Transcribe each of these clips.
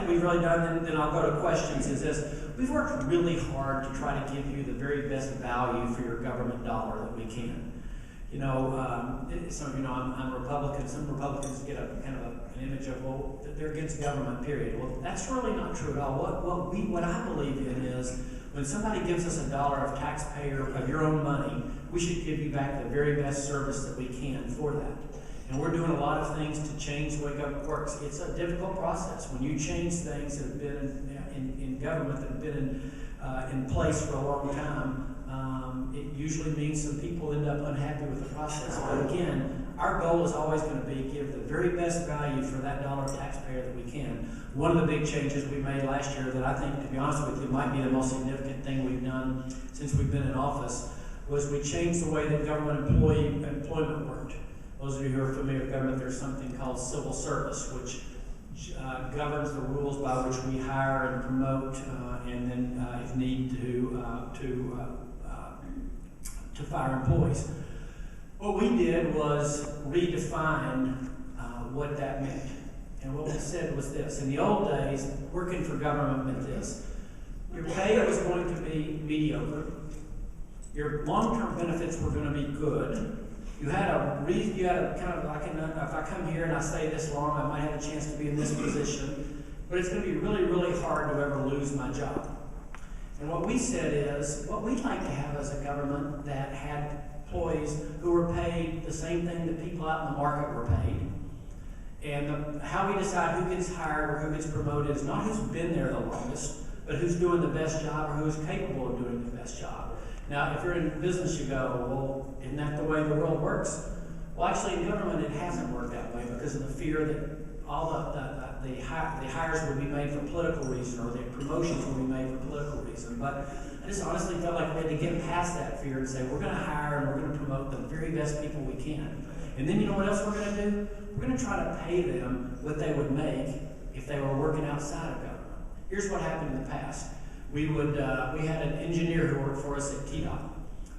that we've really done, and then I'll go to questions, is this. We've worked really hard to try to give you the very best value for your government dollar that we can. You know, some of you know I'm Republican. Some Republicans get a kind of an image of, well, they're against government, period. Well, that's really not true at all. What I believe in is when somebody gives us $1 of taxpayer, of your own money, we should give you back the very best service that we can for that. And we're doing a lot of things to change the way government works. It's a difficult process. When you change things that have been in government, that have been in place for a long time, it usually means some people end up unhappy with the process. But again, our goal is always going to be give the very best value for that dollar of taxpayer that we can. One of the big changes we made last year that I think, to be honest with you, might be the most significant thing we've done since we've been in office was we changed the way that government employment worked. Those of you who are familiar with government, there's something called civil service, which governs the rules by which we hire and promote, and then, if need, to fire employees. What we did was redefine what that meant. And what we said was this. In the old days, working for government meant this. Your pay was going to be mediocre. Your long-term benefits were going to be good. You had a kind of, if I come here and I stay this long, I might have a chance to be in this position. But it's going to be really, really hard to ever lose my job. And what we said is, what we'd like to have as a government that had employees who were paid the same thing that people out in the market were paid. And how we decide who gets hired or who gets promoted is not who's been there the longest, but who's doing the best job or who's capable of doing the best job. Now, if you're in business, you go, well, isn't that the way the world works? Well, actually, in government, it hasn't worked that way because of the fear that all the hires would be made for political reason or the promotions would be made for political reason. But I just honestly felt like we had to get past that fear and say, we're going to hire and we're going to promote the very best people we can. And then you know what else we're going to do? We're going to try to pay them what they would make if they were working outside of government. Here's what happened in the past. We had an engineer who worked for us at TDOT,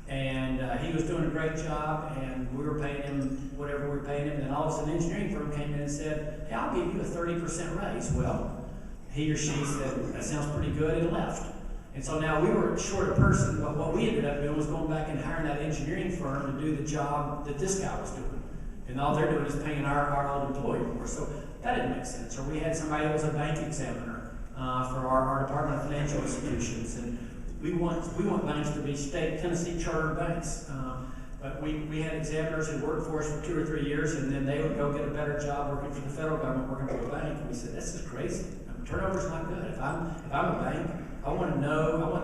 and he was doing a great job, and we were paying him whatever we were paying him, and then all of a sudden an engineering firm came in and said, hey, I'll give you a 30% raise. Well, he or she said, that sounds pretty good, and left. And so now we were short a person, but what we ended up doing was going back and hiring that engineering firm to do the job that this guy was doing. And all they're doing is paying our old employee more. So that didn't make sense. Or we had somebody that was a bank examiner for our Department of Financial Institutions. And we want banks to be state Tennessee chartered banks. But we had examiners who worked for us for 2 or 3 years, and then they would go get a better job working for the federal government, working for a bank. And we said, this is crazy. Turnover's not good. If I'm a bank, I want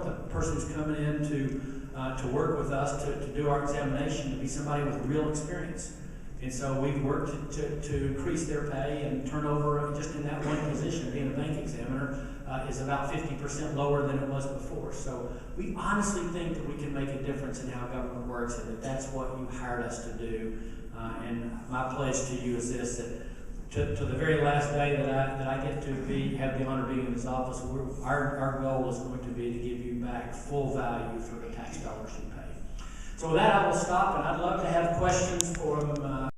the person who's coming in to work with us to do our examination to be somebody with real experience. And so we've worked to increase their pay, and turnover just in that one position, being a bank examiner, is about 50% lower than it was before. So we honestly think that we can make a difference in how government works, and that's what you hired us to do. And my pledge to you is this, that to the very last day that I get to have the honor of being in this office, our goal is going to be to give you back full value for the tax dollars you pay. So with that, I will stop, and I'd love to have questions from